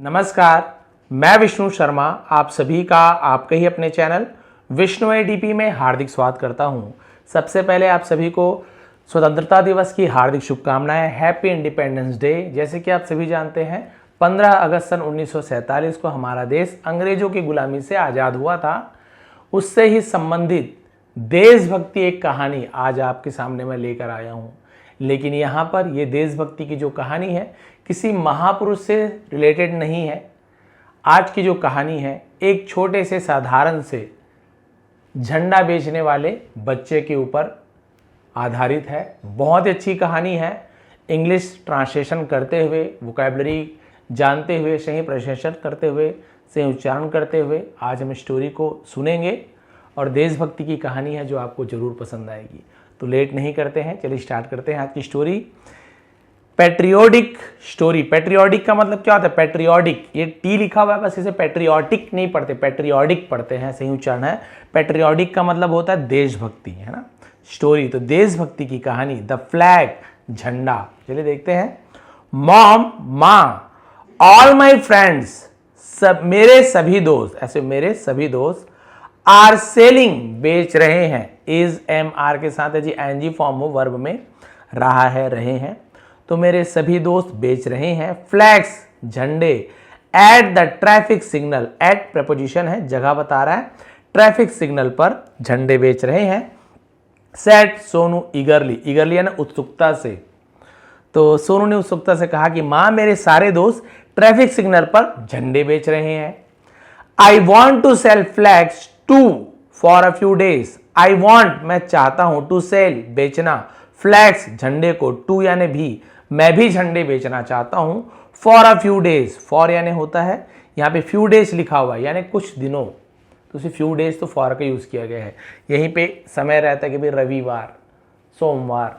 नमस्कार, मैं विष्णु शर्मा आप सभी का आपके ही अपने चैनल विष्णु एडीपी में हार्दिक स्वागत करता हूं। सबसे पहले आप सभी को स्वतंत्रता दिवस की हार्दिक शुभकामनाएं। Happy independence day. जैसे कि आप सभी जानते हैं 15 अगस्त सन 1947 को हमारा देश अंग्रेजों की गुलामी से आज़ाद हुआ था। उससे ही संबंधित देशभक्ति एक कहानी आज आपके सामने मैं लेकर आया हूँ। लेकिन यहाँ पर ये देशभक्ति की जो कहानी है किसी महापुरुष से रिलेटेड नहीं है। आज की जो कहानी है एक छोटे से साधारण से झंडा बेचने वाले बच्चे के ऊपर आधारित है। बहुत ही अच्छी कहानी है। इंग्लिश ट्रांसलेशन करते हुए, वोकैबुलरी जानते हुए, सही प्रोनाउंसिएशन करते हुए, सही उच्चारण करते हुए आज हम स्टोरी को सुनेंगे और देशभक्ति की कहानी है जो आपको ज़रूर पसंद आएगी। तो लेट नहीं करते हैं, चलिए स्टार्ट करते हैं आज की स्टोरी। Patriotic story. पैट्रियोटिक का मतलब क्या होता है? पैट्रियोटिक, ये टी लिखा हुआ है बस, इसे पैट्रियोटिक नहीं पढ़ते, पैट्रियोटिक पढ़ते हैं, सही उच्चारण है। पैट्रियोटिक का मतलब होता है देशभक्ति, है ना। स्टोरी तो देशभक्ति की कहानी, द फ्लैग, झंडा। चलिए देखते हैं। मॉम, माँ, ऑल माई फ्रेंड्स, सब मेरे सभी दोस्त, ऐसे मेरे सभी दोस्त, आर सेलिंग, बेच रहे हैं। इज एम आर के साथ है जी, एनजी फॉर्म हो, वर्ब में रहा है, रहे हैं। तो मेरे सभी दोस्त बेच रहे हैं फ्लैग्स, झंडे, at the traffic signal. At preposition है, जगह बता रहा है। ट्रैफिक सिग्नल पर झंडे बेच रहे हैं। सेट सोनू ईगरली, ईगरली है ना उत्सुकता से। तो सोनू ने उत्सुकता से कहा कि माँ मेरे सारे दोस्त ट्रैफिक सिग्नल पर झंडे बेच रहे हैं। I want to sell flags to for a few days. I want मैं चाहता हूं, टू सेल बेचना, फ्लैग्स झंडे को, टू यानी भी, मैं भी झंडे बेचना चाहता हूं। For a few days, for यानी होता है, यहां पे फ्यू डेज लिखा हुआ है यानी कुछ दिनों, तो सिर्फ फ्यू डेज तो फॉर का यूज किया गया है। यहीं पे समय रहता है कि भाई रविवार, सोमवार,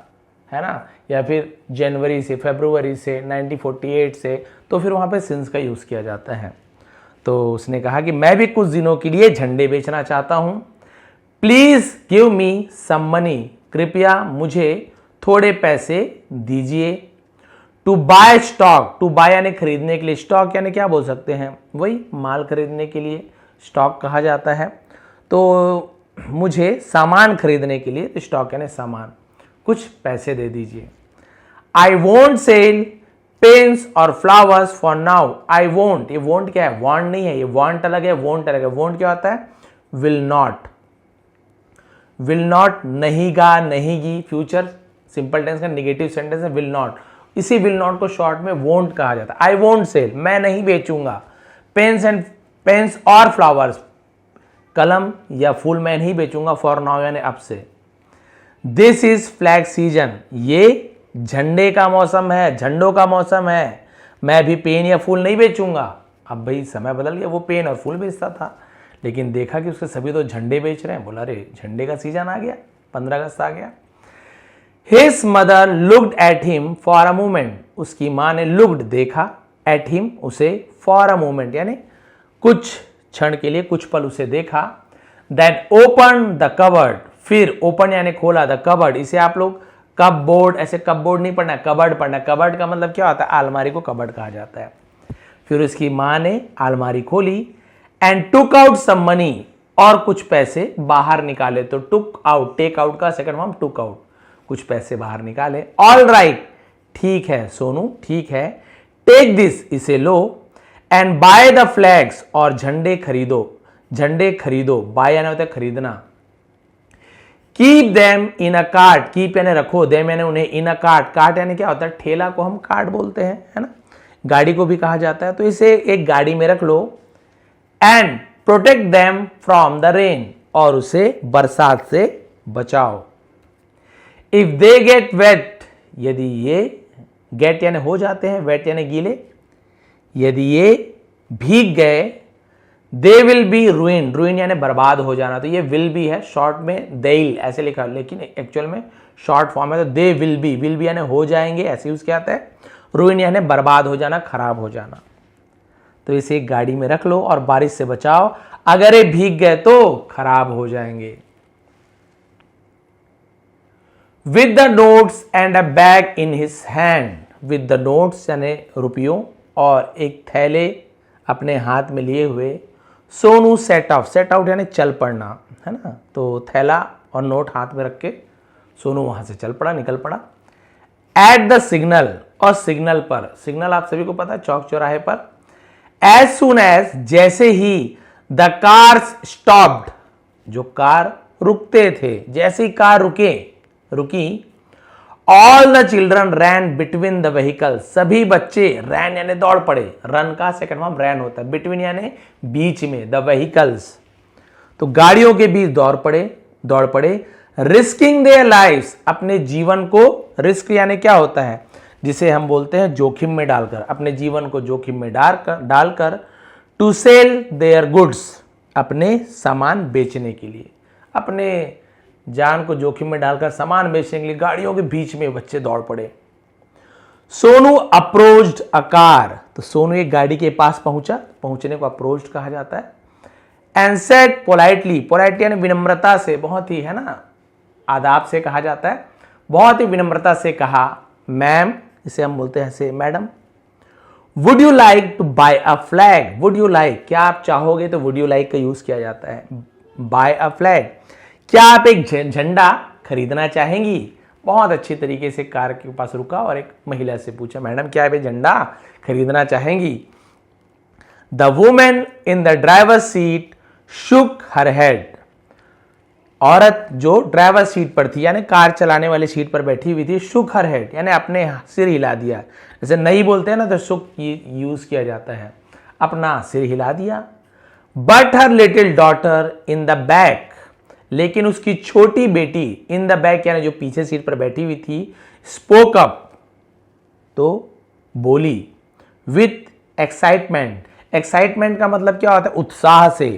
है ना, या फिर जनवरी से, फरवरी से, 1948 से, तो फिर वहां पे सिंस का यूज किया जाता है। तो उसने कहा कि मैं भी कुछ दिनों के लिए झंडे बेचना चाहता हूं। Please give me some money, कृपया मुझे थोड़े पैसे दीजिए। To buy stock, to buy यानी खरीदने के लिए, स्टॉक यानी क्या बोल सकते हैं, वही माल खरीदने के लिए स्टॉक कहा जाता है। तो मुझे सामान खरीदने के लिए, स्टॉक यानी सामान, कुछ पैसे दे दीजिए। आई वोंट सेल पेन्स और flowers for now. I won't, ये वोंट क्या है? वांट नहीं है, ये वांट अलग है, वोंट अलग है। वोंट क्या होता है? विल नॉट, विल नॉट नहीं गा, नहीं गी, फ्यूचर सिंपल टेंस का नेगेटिव सेंटेंस है विल नॉट। इसी विल नॉट को शॉर्ट में वोंट कहा जाता है। आई वोंट सेल, मैं नहीं बेचूंगा। पेन्स और फ्लावर्स, कलम या फूल मैं नहीं बेचूंगा। फॉर नाउ यानी अब से। दिस इज फ्लैग सीजन, ये झंडे का मौसम है, झंडों का मौसम है। मैं भी पेन या फूल नहीं बेचूंगा। अब भाई समय बदल गया, वो पेन और फूल बेचता था, लेकिन देखा कि उसके सभी तो झंडे बेच रहे हैं। बोला अरे झंडे का सीजन आ गया, 15 अगस्त आ गया। His mother looked at him for a moment, उसकी माँ ने looked देखा, at him उसे, for a moment यानी कुछ क्षण के लिए, कुछ पल उसे देखा। Then opened the cupboard, फिर open यानी खोला, the cupboard इसे आप लोग कब बोर्ड, ऐसे कब बोर्ड नहीं पढ़ना, कबर्ड पढ़ना। कबर्ड का मतलब क्या होता है? अलमारी को कबर्ड कहा जाता है। फिर उसकी माँ ने अलमारी खोली। And took out some money, और कुछ पैसे बाहर निकाले। तो टुक आउट, टेक आउट का सेकंड फॉर्म टुक आउट, कुछ पैसे बाहर निकाले। ऑल राइट, ठीक है सोनू, ठीक है। टेक दिस, इसे लो। एंड बाय द फ्लैग्स, और झंडे खरीदो, झंडे खरीदो। बाय यानी होता है खरीदना। Keep them in a cart, keep यानी रखो, देम यानी उन्हें, इन अ कार्ट, कार्ट यानी क्या होता है? ठेला को हम कार्ट बोलते हैं, है ना, गाड़ी को भी कहा जाता है। तो इसे एक गाड़ी में रख लो। And protect them from the rain, और उसे बरसात से बचाओ। इफ दे गेट वेट, यदि ये, गेट यानी हो जाते हैं, वेट यानी गीले, यदि ये भीग गए, दे विल बी रूइन, रूइन यानी बर्बाद हो जाना। तो ये विल बी है, शॉर्ट में देल ऐसे लिखा, लेकिन एक्चुअल में शॉर्ट फॉर्म है तो दे विल बी यानी हो जाएंगे, ऐसे यूज किया जाता है। रूइन यानी बर्बाद हो जाना, खराब हो जाना। तो इसे एक गाड़ी में रख लो और बारिश से बचाओ, अगर ये भीग गए तो खराब हो जाएंगे। With the notes and a bag in his hand, with the notes यानी रुपयों, और एक थैले अपने हाथ में लिए हुए सोनू सेट आउट यानी चल पड़ना, है ना। तो थैला और नोट हाथ में रख के सोनू वहां से चल पड़ा, निकल पड़ा। एट द सिग्नल, और सिग्नल पर, सिग्नल आप सभी को पता है चौक चौराहे पर। एज सुन एज, जैसे ही द कार्स स्टॉप्ड, जो कार रुकते थे, जैसे ही कार रुकी, all the children ran between the vehicle, सभी बच्चे रैन यानी दौड़ पड़े, रन का सेकंड फॉर्म रैन होता है, बिटवीन यानी बीच में, द व्हीकल्स, तो गाड़ियों के बीच दौड़ पड़े। रिस्किंग देयर लाइफ्स, अपने जीवन को, रिस्क यानी क्या होता है, जिसे हम बोलते हैं जोखिम में डालकर, अपने जीवन को जोखिम में डालकर टू सेल देयर गुड्स, अपने सामान बेचने के लिए, अपने जान को जोखिम में डालकर सामान बेचने के लिए गाड़ियों के बीच में बच्चे दौड़ पड़े। सोनू अप्रोच्ड अ कार, तो सोनू एक गाड़ी के पास पहुंचने को अप्रोच्ड कहा जाता है। एंड सेड पोलाइटली, पोलाइटली यानी विनम्रता से, बहुत ही, है ना, आदाब से कहा जाता है, बहुत ही विनम्रता से कहा, मैम, इसे हम बोलते हैं say madam, would you like to buy a flag, would you like, क्या आप चाहोगे, तो वुड यू लाइक का यूज किया जाता है। बाय अ फ्लैग, क्या आप एक झंडा खरीदना चाहेंगी। बहुत अच्छी तरीके से कार के पास रुका और एक महिला से पूछा, मैडम क्या आप एक झंडा खरीदना चाहेंगी। The women in the driver seat shook her head, औरत जो ड्राइवर सीट पर थी यानी कार चलाने वाली सीट पर बैठी हुई थी, शुक हर हेड यानी अपने सिर हिला दिया, जैसे नहीं बोलते हैं ना तो शुक यूज किया जाता है, अपना सिर हिला दिया। But her little daughter in the back, लेकिन उसकी छोटी बेटी इन द बैक यानी जो पीछे सीट पर बैठी हुई थी, स्पोक अप, तो बोली, विथ एक्साइटमेंट, एक्साइटमेंट का मतलब क्या होता है, उत्साह से,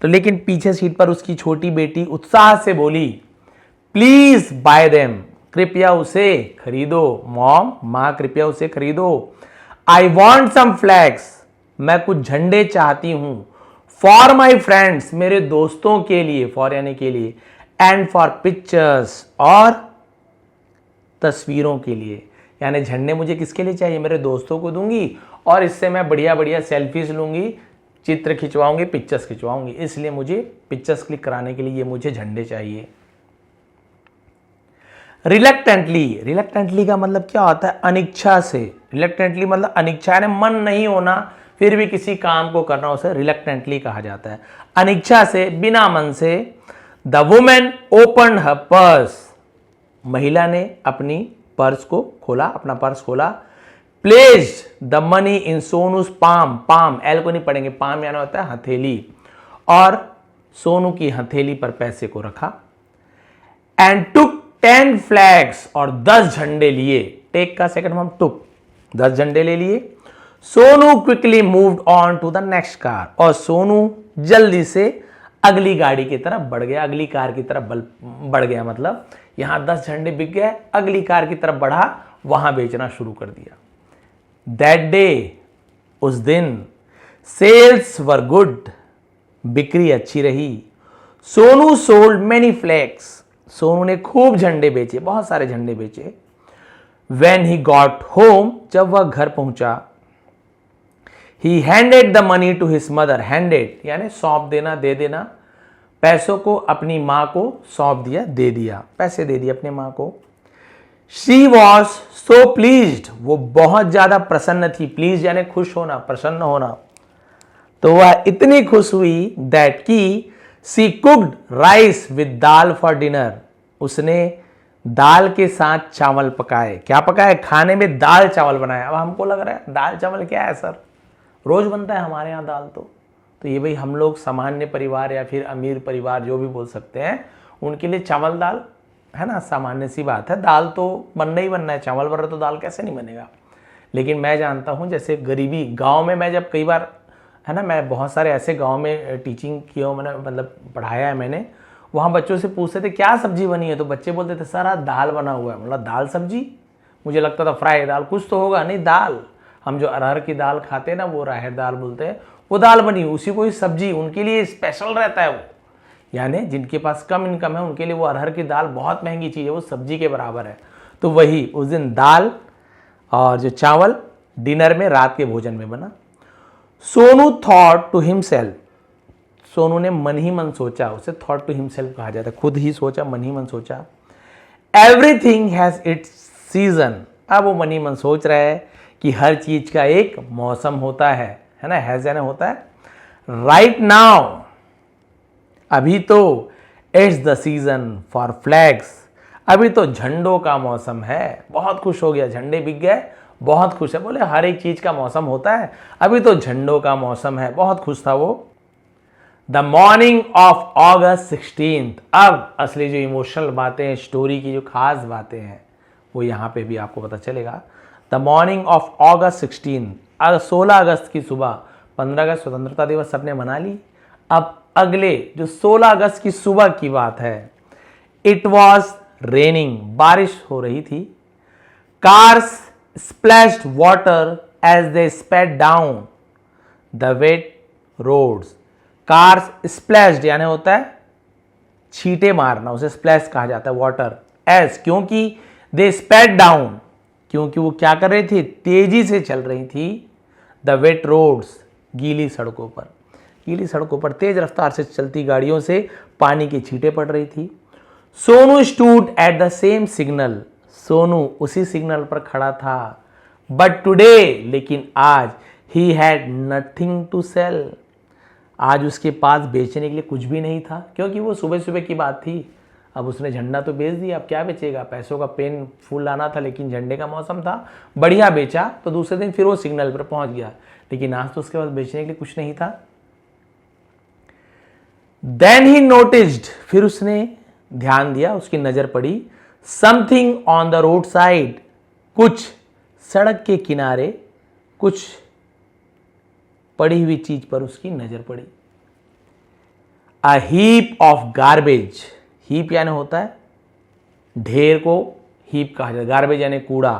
तो लेकिन पीछे सीट पर उसकी छोटी बेटी उत्साह से बोली, प्लीज बाय देम, कृपया उसे खरीदो, मॉम, मां कृपया उसे खरीदो। आई वॉन्ट सम फ्लैग्स, मैं कुछ झंडे चाहती हूं, फॉर माई फ्रेंड्स, मेरे दोस्तों के लिए, फॉर यानी के लिए, एंड फॉर पिक्चर्स, और तस्वीरों के लिए, यानी झंडे मुझे किसके लिए चाहिए, मेरे दोस्तों को दूंगी और इससे मैं बढ़िया बढ़िया सेल्फीज लूंगी, चित्र खिंचवाऊंगी, पिक्चर्स खिंचवाऊंगी, इसलिए मुझे पिक्चर्स क्लिक कराने के लिए ये मुझे झंडे चाहिए। रिलक्टेंटली, रिलक्टेंटली का मतलब क्या होता है, अनिच्छा से, रिलक्टेंटली मतलब अनिच्छा यानी मन नहीं होना फिर भी किसी काम को करना, उसे रिलक्टेंटली कहा जाता है, अनिच्छा से, बिना मन से। The women open her purse, महिला ने अपनी पर्स को खोला, अपना पर्स खोला। Placed the money in Sonu's palm, palm L को नहीं पढ़ेंगे, पाम यानी होता है हथेली, और सोनू की हथेली पर पैसे को रखा। एंड टुक 10 फ्लैग्स, और 10 झंडे लिए, टेक का सेकंड फॉर्म टुक, 10 झंडे ले लिए। Sonu quickly moved on to the next car, और सोनू जल्दी से अगली गाड़ी की तरफ बढ़ गया, अगली कार की तरफ बढ़ गया, मतलब यहां 10 झंडे बिक गए, अगली कार की तरफ बढ़ा, वहां बेचना शुरू कर दिया। दैट डे, उस दिन, सेल्स वर गुड, बिक्री अच्छी रही। Sonu sold many flags, Sonu ने खूब झंडे बेचे, बहुत सारे झंडे बेचे। When he got home, जब वह घर पहुंचा, he handed the money to his mother, handed यानी सौंप देना, दे देना, पैसों को अपनी मां को सौंप दिया, दे दिया, पैसे दे दिए अपने मां को। She was so pleased, वो बहुत ज्यादा प्रसन्न थी, प्लीज यानी खुश होना, प्रसन्न होना, तो वह इतनी खुश हुई that कि she cooked rice with dal for dinner, उसने दाल के साथ चावल पकाए, क्या पकाए, खाने में दाल चावल बनाया। अब हमको लग रहा है दाल चावल क्या है सर, रोज बनता है हमारे यहाँ दाल, तो ये भाई हम लोग सामान्य परिवार या फिर अमीर परिवार जो भी बोल सकते हैं, उनके लिए चावल दाल है ना, सामान्य सी बात है, दाल तो बनना ही बनना है, चावल बन रहा तो दाल कैसे नहीं बनेगा। लेकिन मैं जानता हूँ जैसे गरीबी गाँव में, मैं जब कई बार है ना, मैं बहुत सारे ऐसे गाँव में टीचिंग किया, मैंने मतलब पढ़ाया है मैंने, वहाँ बच्चों से पूछते थे क्या सब्जी बनी है, तो बच्चे बोलते थे सर आज दाल बना हुआ है, मतलब दाल सब्जी, मुझे लगता था फ्राई दाल कुछ तो होगा, नहीं दाल, हम जो अरहर की दाल खाते हैं ना, वो राहर दाल बोलते हैं, वो दाल बनी, उसी को ही सब्जी, उनके लिए स्पेशल रहता है वो, यानी जिनके पास कम इनकम है उनके लिए वो अरहर की दाल बहुत महंगी चीज़ है, वो सब्जी के बराबर है। तो वही उस दिन दाल और जो चावल डिनर में, रात के भोजन में बना। Sonu thought to himself, Sonu ने मन ही मन सोचा, उसे थॉट टू हिमसेल्फ कहा जाता है, खुद ही सोचा, मन ही मन सोचा। एवरीथिंग हैज इट्स सीजन, अब वो मन ही मन सोच रहा है कि हर चीज का एक मौसम होता है ना, हैज यानी होता है। राइट नाउ, अभी तो it's the season for flags, अभी तो झंडों का मौसम है। बहुत खुश हो गया, झंडे बिक गए, बहुत खुश है, बोले हर एक चीज का मौसम होता है, अभी तो झंडों का मौसम है, बहुत खुश था वो। The morning of August 16th, अब असली जो इमोशनल बातें, स्टोरी की जो खास बातें हैं वो यहाँ पे भी आपको पता चलेगा। द मॉर्निंग ऑफ August 16, 16 अगस्त की सुबह, 15 अगस्त स्वतंत्रता दिवस सबने मना ली, अब अगले जो 16 अगस्त की सुबह की बात है। इट वॉज रेनिंग, बारिश हो रही थी। Cars splashed water as they sped down the wet roads, cars splashed यानी होता है छींटे मारना, उसे स्प्लैश कहा जाता है, वाटर एज क्योंकि दे स्पेड डाउन, क्योंकि वो क्या कर रही थी, तेजी से चल रही थी, द वेट रोड्स, गीली सड़कों पर, गीली सड़कों पर तेज रफ्तार से चलती गाड़ियों से पानी की छींटे पड़ रही थी। Sonu stood at the same signal, Sonu उसी सिग्नल पर खड़ा था। बट टुडे, लेकिन आज, he had nothing to sell, आज उसके पास बेचने के लिए कुछ भी नहीं था, क्योंकि वो सुबह सुबह की बात थी। अब उसने झंडा तो बेच दिया, अब क्या बेचेगा, पैसों का पेन फूल लाना था, लेकिन झंडे का मौसम था, बढ़िया बेचा, तो दूसरे दिन फिर वो सिग्नल पर पहुंच गया, लेकिन आज तो उसके पास बेचने के लिए कुछ नहीं था। देन ही नोटिस्ड, फिर उसने ध्यान दिया, उसकी नजर पड़ी, something on the road side, कुछ सड़क के किनारे, कुछ पड़ी हुई चीज पर उसकी नजर पड़ी। A heap of garbage, heap यानी होता है ढेर को हीप कहा जाता है, गार्बेज यानी कूड़ा,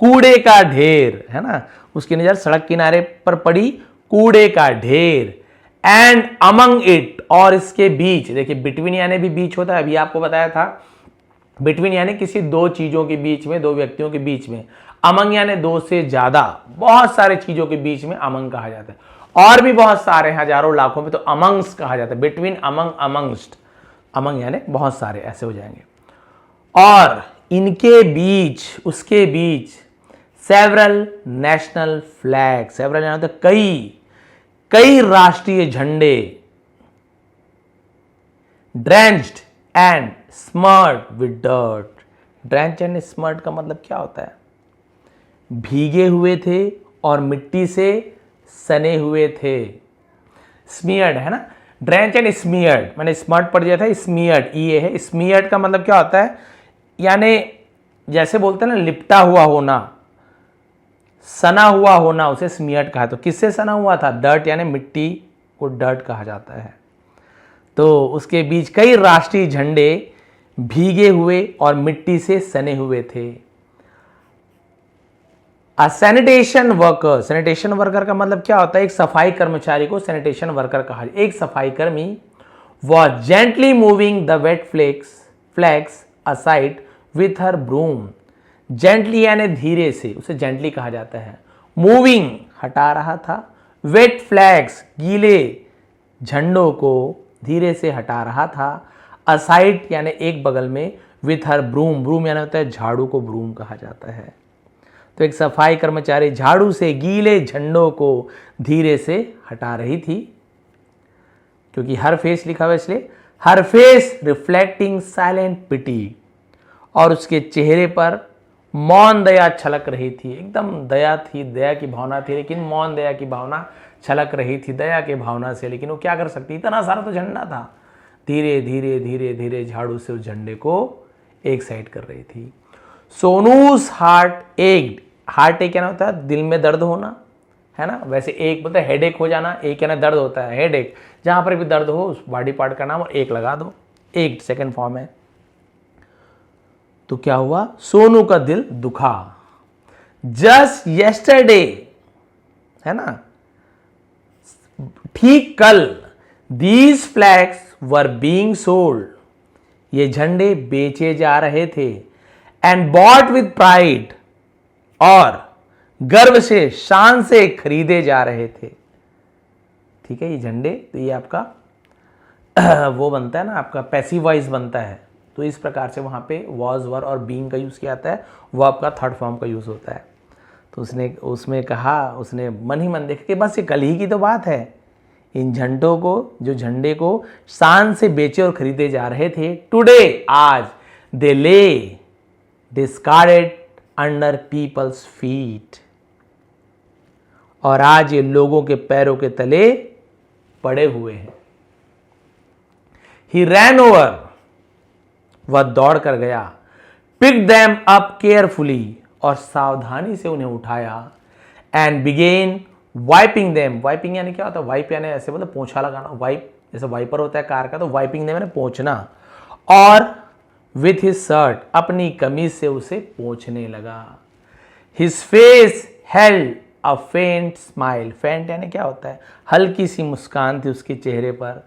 कूड़े का ढेर है ना, उसकी नजर सड़क किनारे पर पड़ी, कूड़े का ढेर। एंड अमंग इट, और इसके बीच, देखिए बिटवीन यानी भी बीच होता है, अभी आपको बताया था, बिटवीन यानी किसी दो चीजों के बीच में, दो व्यक्तियों के बीच में। अमंग यानी दो से ज्यादा, बहुत सारे चीजों के बीच में अमंग कहा जाता है, और भी बहुत सारे हजारों लाखों में तो अमंग्स कहा जाता है, बिटवीन, अमंग, अमंग्स्ट, अमंग यानी बहुत सारे, ऐसे हो जाएंगे। और इनके बीच, उसके बीच, सेवरल नेशनल फ्लैग, सेवरल यानी होता है कई, कई राष्ट्रीय झंडे, drenched and smeared with dirt, drench and smeared का मतलब क्या होता है, भीगे हुए थे और मिट्टी से सने हुए थे। स्मियर्ड है ना, ड्रेंच एंड स्मियर्ड, मैंने स्मर्ड पढ़ दिया था, स्मियर्ड ये है, स्मियर्ड का मतलब क्या होता है, यानी जैसे बोलते हैं ना लिपटा हुआ होना, सना हुआ होना, उसे स्मियर्ड कहा। तो किससे सना हुआ था, डर्ट यानी मिट्टी को डर्ट कहा जाता है। तो उसके बीच कई राष्ट्रीय झंडे भीगे हुए और मिट्टी से सने हुए थे। सैनिटेशन वर्कर, सैनिटेशन वर्कर का मतलब क्या होता है, एक सफाई कर्मचारी को सैनिटेशन वर्कर कहा। एक सफाई कर्मी was gently moving the wet flags aside with her broom, gently यानी धीरे से, उसे जेंटली कहा जाता है। मूविंग हटा रहा था, वेट फ्लैग्स गीले झंडों को धीरे से हटा रहा था, असाइड यानी एक बगल में, विथ हर ब्रूम, ब्रूम यानी होता है झाड़ू को ब्रूम कहा जाता है। तो एक सफाई कर्मचारी झाड़ू से गीले झंडों को धीरे से हटा रही थी, क्योंकि हर फेस लिखा हुआ इसलिए, हर फेस रिफ्लेक्टिंग साइलेंट पिटी, और उसके चेहरे पर मौन दया छलक रही थी, एकदम दया थी, दया की भावना थी, लेकिन मौन दया की भावना छलक रही थी दया के भावना से, लेकिन वो क्या कर सकती, इतना सारा तो झंडा था। धीरे धीरे धीरे धीरे झाड़ू से उस झंडे को एक साइड कर रही थी। सोनूस हार्ट एक्ड, हार्ट एक क्या होता है, दिल में दर्द होना है ना, वैसे एक बोलते हैं हेडेक हो जाना, एक क्या ना दर्द होता है, हेडेक, जहां पर भी दर्द हो उस बॉडी पार्ट का नाम और एक लगा दो, एक सेकंड फॉर्म है। तो क्या हुआ, सोनू का दिल दुखा। जस्ट येस्टरडे है ना, ठीक कल, these flags were being sold, ये झंडे बेचे जा रहे थे, एंड बॉट विद प्राइड, और गर्व से, शान से खरीदे जा रहे थे। ठीक है, ये झंडे, तो ये आपका वो बनता है ना, आपका पैसिव वॉइस बनता है। तो इस प्रकार से वहाँ पे वॉज, वर और बीइंग का यूज़ किया जाता है, वो आपका थर्ड फॉर्म का यूज़ होता है। तो उसने उसमें कहा, उसने मन ही मन देखा कि बस ये कल ही की तो बात है, इन झंडों को, जो झंडे को शान से बेचे और खरीदे जा रहे थे, टुडे, आज, दे ले डिस्कार्डेड अंडर पीपल्स फीट, और आज ये लोगों के पैरों के तले पड़े हुए हैं। ही रैन ओवर, वह दौड़ कर गया, पिक देम अप केयरफुली, और सावधानी से उन्हें उठाया, and began wiping them. Wiping यानी क्या होता है? वाइप यानी ऐसे मतलब पोंछा लगाना, वाइप जैसे वाइपर होता है कार का, तो वाइपिंग देम यानी पोंछना। और विथ हिज शर्ट, अपनी कमीज से उसे पोंछने लगा। हिज फेस हेल्ड अ फेंट स्माइल। फेंट यानी क्या होता है? हल्की सी मुस्कान थी उसके चेहरे पर।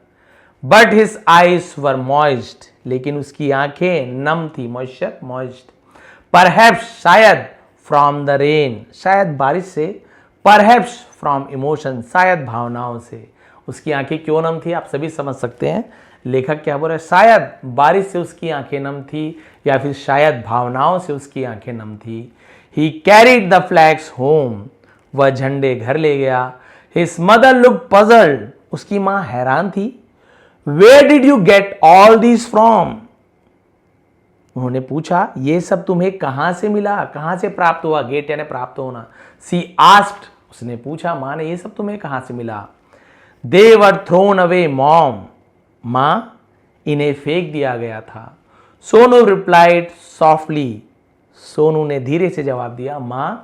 बट हिज आईज वर मॉइस्ड, लेकिन उसकी आंखें नम थी। मॉइस्चर, मॉइस्ड। परहैप्स, शायद, फ्रॉम द रेन, शायद बारिश से। परहैप्स फ्रॉम इमोशन, शायद भावनाओं से। उसकी आंखें क्यों नम थी आप सभी समझ सकते हैं। लेखक क्या बोल रहे हैं? शायद बारिश से उसकी आंखें नम थी, या फिर शायद भावनाओं से उसकी आंखें नम थी। ही कैरिड द फ्लैग्स होम, वह झंडे घर ले गया। हिज मदर लुक पजल्ड, उसकी मां हैरान थी। Where did you get all this from, उन्होंने पूछा ये सब तुम्हें कहां से मिला, कहां से प्राप्त हुआ? गेट यानी प्राप्त होना। सी आस्क्ड, उसने पूछा, मां ने, ये सब तुम्हें कहां से मिला? दे वर थ्रोन अवे मॉम, मां, इन्हें फेंक दिया गया था। सोनू रिप्लाइड सॉफ्टली, सोनू ने धीरे से जवाब दिया, मां,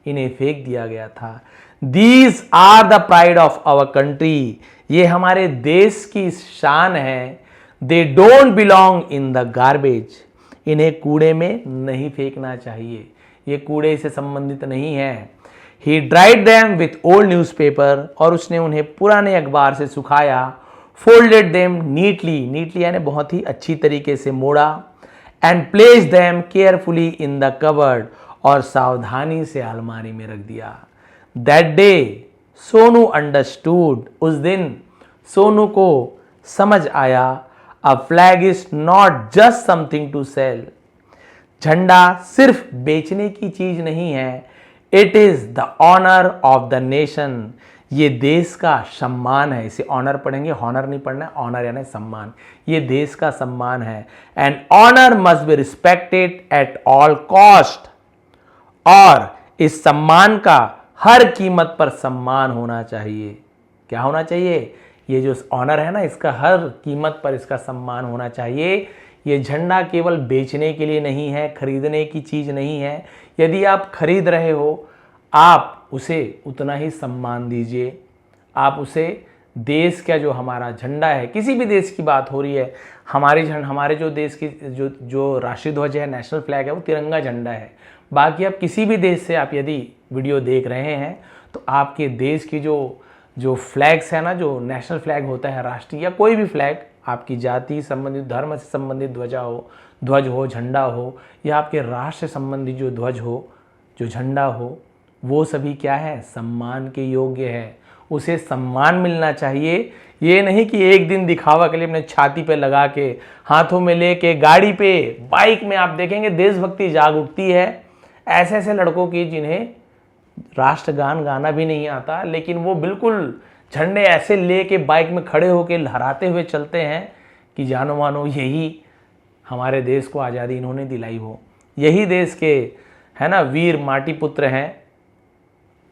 इन्हें फेंक दिया गया था। These are the pride of our country, ये हमारे देश की शान है। They don't belong in the garbage, इन्हें कूड़े में नहीं फेंकना चाहिए, ये कूड़े से संबंधित नहीं है। He dried them with old newspaper, और उसने उन्हें पुराने अखबार से सुखाया। फोल्डेड देम नीटली, नीटली यानी बहुत ही अच्छी तरीके से मोड़ा। And place them carefully in the cupboard, और सावधानी से अलमारी में रख दिया। दैट डे सोनू अंडरस्टूड, उस दिन सोनू को समझ आया, a flag is not just something to sell, झंडा सिर्फ बेचने की चीज नहीं है। It is the honour of the nation, ये देश का सम्मान है। इसे ऑनर पढ़ेंगे, हॉनर नहीं पढ़ना है, ऑनर यानी सम्मान, ये देश का सम्मान है। And honour must be respected at all cost, और इस सम्मान का हर कीमत पर सम्मान होना चाहिए। क्या होना चाहिए? ये जो ऑनर है ना, इसका हर कीमत पर इसका सम्मान होना चाहिए। ये झंडा केवल बेचने के लिए नहीं है, खरीदने की चीज नहीं है। यदि आप खरीद रहे हो, आप उसे उतना ही सम्मान दीजिए। आप उसे देश का, जो हमारा झंडा है, किसी भी देश की बात हो रही है, हमारे जो देश की जो राष्ट्रीय ध्वज है, नेशनल फ्लैग है, वो तिरंगा झंडा है। बाकी आप किसी भी देश से आप यदि वीडियो देख रहे हैं, तो आपके देश की जो फ्लैग्स है ना, जो नेशनल फ्लैग होता है, राष्ट्रीय या कोई भी फ्लैग, आपकी जाति संबंधित, धर्म से संबंधित ध्वज हो, झंडा हो, या आपके राष्ट्र से संबंधित जो ध्वज हो, जो झंडा हो, वो सभी क्या है? सम्मान के योग्य है। उसे सम्मान मिलना चाहिए। ये नहीं कि एक दिन दिखावा के लिए अपने छाती पे लगा के, हाथों में लेके, गाड़ी पे, बाइक में आप देखेंगे देशभक्ति जाग उठती है। ऐसे ऐसे लड़कों की जिन्हें राष्ट्रगान गाना भी नहीं आता, लेकिन वो बिल्कुल झंडे ऐसे लेके बाइक में खड़े होके लहराते हुए चलते हैं कि जानो मानो यही हमारे देश को आज़ादी इन्होंने दिलाई हो, यही देश के है ना वीर माटी पुत्र हैं,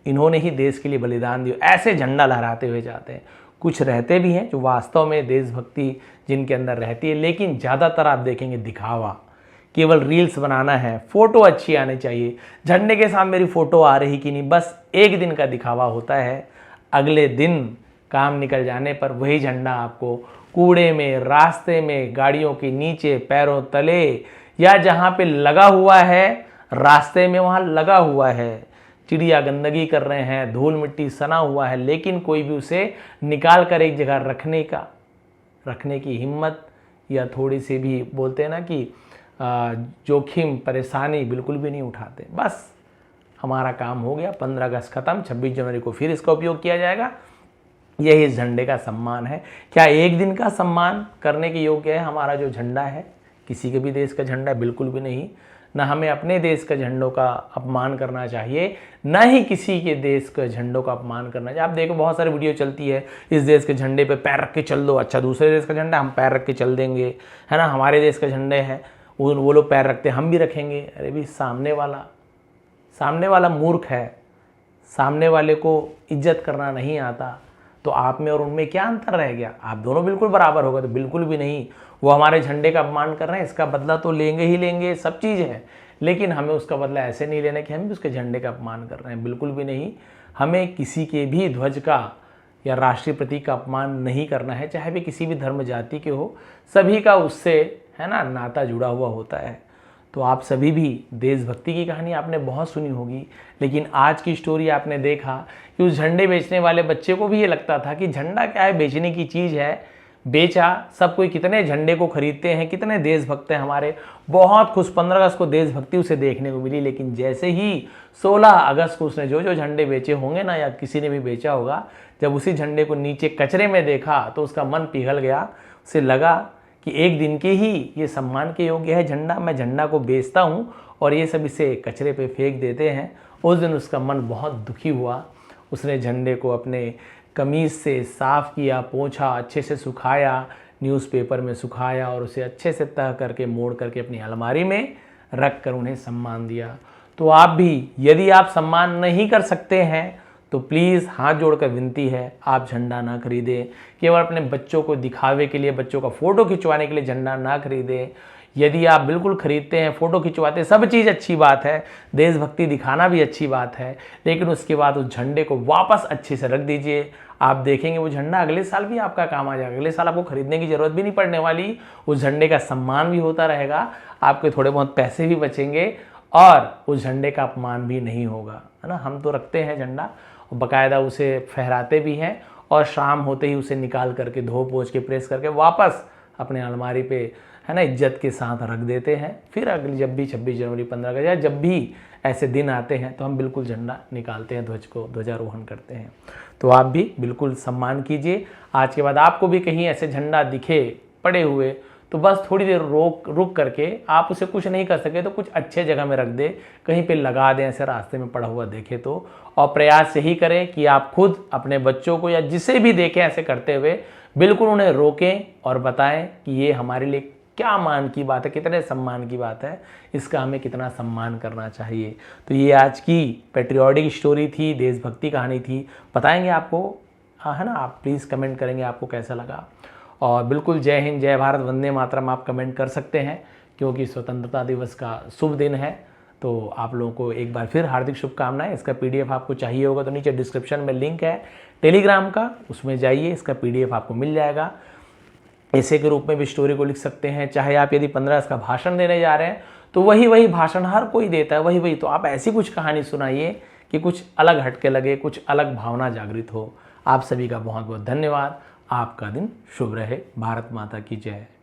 इन्होंने ही देश के लिए बलिदान दिया। ऐसे झंडा लहराते हुए जाते हैं। कुछ रहते भी हैं जो वास्तव में देशभक्ति जिनके अंदर रहती है, लेकिन ज़्यादातर आप देखेंगे दिखावा, केवल रील्स बनाना है, फोटो अच्छी आनी चाहिए, झंडे के साथ मेरी फोटो आ रही कि नहीं, बस एक दिन का दिखावा होता है। अगले दिन काम निकल जाने पर वही झंडा आपको कूड़े में, रास्ते में, गाड़ियों के नीचे, पैरों तले, या जहाँ पे लगा हुआ है रास्ते में, वहाँ लगा हुआ है, चिड़िया गंदगी कर रहे हैं, धूल मिट्टी सना हुआ है, लेकिन कोई भी उसे निकाल कर एक जगह रखने की हिम्मत या थोड़ी सी भी बोलते हैं ना कि जोखिम, परेशानी बिल्कुल भी नहीं उठाते। बस हमारा काम हो गया, 15 अगस्त खत्म, 26 जनवरी को फिर इसका उपयोग किया जाएगा। यही इस झंडे का सम्मान है। क्या एक दिन का सम्मान करने के योग्य है हमारा जो झंडा है? किसी के भी देश का झंडा बिल्कुल भी नहीं। ना हमें अपने देश के झंडों का अपमान करना चाहिए, ना ही किसी के देश के झंडों का अपमान करना चाहिए। आप देखो बहुत सारी वीडियो चलती है, इस देश के झंडे पे पैर रख के चल दो, अच्छा दूसरे देश का झंडा हम पैर रख के चल देंगे, है ना, हमारे देश के झंडे हैं वो लोग पैर रखते हम भी रखेंगे। अरे भी सामने वाला मूर्ख है, सामने वाले को इज्जत करना नहीं आता, तो आप में और उनमें क्या अंतर रह गया? आप दोनों बिल्कुल बराबर होगा? तो बिल्कुल भी नहीं। वो हमारे झंडे का अपमान कर रहे हैं, इसका बदला तो लेंगे ही लेंगे, सब चीज़ है, लेकिन हमें उसका बदला ऐसे नहीं लेना कि हम भी उसके झंडे का अपमान कर रहे हैं, बिल्कुल भी नहीं। हमें किसी के भी ध्वज का या राष्ट्रीय प्रतीक का अपमान नहीं करना है, चाहे वे किसी भी धर्म जाति के हो, सभी का उससे, है ना, नाता जुड़ा हुआ होता है। तो आप सभी भी देशभक्ति की कहानी आपने बहुत सुनी होगी, लेकिन आज की स्टोरी आपने देखा कि उस झंडे बेचने वाले बच्चे को भी ये लगता था कि झंडा क्या है, बेचने की चीज़ है। बेचा, सब कोई कितने झंडे को खरीदते हैं, कितने देशभक्त हैं हमारे, बहुत खुश 15 अगस्त को देशभक्ति उसे देखने को मिली। लेकिन जैसे ही 16 अगस्त को उसने जो झंडे बेचे होंगे ना, या किसी ने भी बेचा होगा, जब उसी झंडे को नीचे कचरे में देखा तो उसका मन पिघल गया। उसे लगा कि एक दिन के ही ये सम्मान के योग्य है झंडा, मैं झंडा को बेचता हूँ और ये सब इसे कचरे पे फेंक देते हैं। उस दिन उसका मन बहुत दुखी हुआ। उसने झंडे को अपने कमीज़ से साफ़ किया, पोंछा, अच्छे से सुखाया, न्यूज़पेपर में सुखाया और उसे अच्छे से तह करके मोड़ करके अपनी अलमारी में रख कर उन्हें सम्मान दिया। तो आप भी, यदि आप सम्मान नहीं कर सकते हैं तो प्लीज़ हाथ जोड़कर विनती है, आप झंडा ना खरीदें। केवल अपने बच्चों को दिखावे के लिए, बच्चों का फ़ोटो खिंचवाने के लिए झंडा ना खरीदें। यदि आप बिल्कुल खरीदते हैं, फ़ोटो खिंचवाते हैं, सब चीज़ अच्छी बात है, देशभक्ति दिखाना भी अच्छी बात है, लेकिन उसके बाद उस झंडे को वापस अच्छे से रख दीजिए। आप देखेंगे वो झंडा अगले साल भी आपका काम आ जाएगा, अगले साल आपको खरीदने की ज़रूरत भी नहीं पड़ने वाली। उस झंडे का सम्मान भी होता रहेगा, आपके थोड़े बहुत पैसे भी बचेंगे और उस झंडे का अपमान भी नहीं होगा, है ना। हम तो रखते हैं झंडा, बाकायदा उसे फहराते भी हैं और शाम होते ही उसे निकाल करके धो पोंछ के प्रेस करके वापस अपने अलमारी पे, है ना, इज्जत के साथ रख देते हैं। फिर अगली जब भी 26 जनवरी, 15 अगस्त या जब भी ऐसे दिन आते हैं तो हम बिल्कुल झंडा निकालते हैं, ध्वज को ध्वजारोहण करते हैं। तो आप भी बिल्कुल सम्मान कीजिए। आज के बाद आपको भी कहीं ऐसे झंडा दिखे पड़े हुए तो बस थोड़ी देर रुक करके, आप उसे कुछ नहीं कर सके तो कुछ अच्छे जगह में रख दे, कहीं पे लगा दें, ऐसे रास्ते में पड़ा हुआ देखे तो। और प्रयास यही करें कि आप खुद अपने बच्चों को या जिसे भी देखें ऐसे करते हुए, बिल्कुल उन्हें रोकें और बताएं कि ये हमारे लिए क्या मान की बात है, कितने सम्मान की बात है, इसका हमें कितना सम्मान करना चाहिए। तो ये आज की पेट्रियोटिक स्टोरी थी, देशभक्ति कहानी थी। बताएंगे आपको, है ना, आप प्लीज़ कमेंट करेंगे आपको कैसा लगा। और बिल्कुल जय हिंद, जय भारत, वंदे मातरम आप कमेंट कर सकते हैं, क्योंकि स्वतंत्रता दिवस का शुभ दिन है। तो आप लोगों को एक बार फिर हार्दिक शुभकामनाएं। इसका PDF आपको चाहिए होगा तो नीचे डिस्क्रिप्शन में लिंक है टेलीग्राम का, उसमें जाइए, इसका PDF आपको मिल जाएगा। ऐसे के रूप में भी स्टोरी को लिख सकते हैं। चाहे आप यदि 15 अगस्त का भाषण देने जा रहे हैं तो वही भाषण हर कोई देता है, वही तो आप ऐसी कुछ कहानी सुनाइए कि कुछ अलग हटके लगे, कुछ अलग भावना जागृत हो। आप सभी का बहुत बहुत धन्यवाद। आपका दिन शुभ रहे। भारत माता की जय।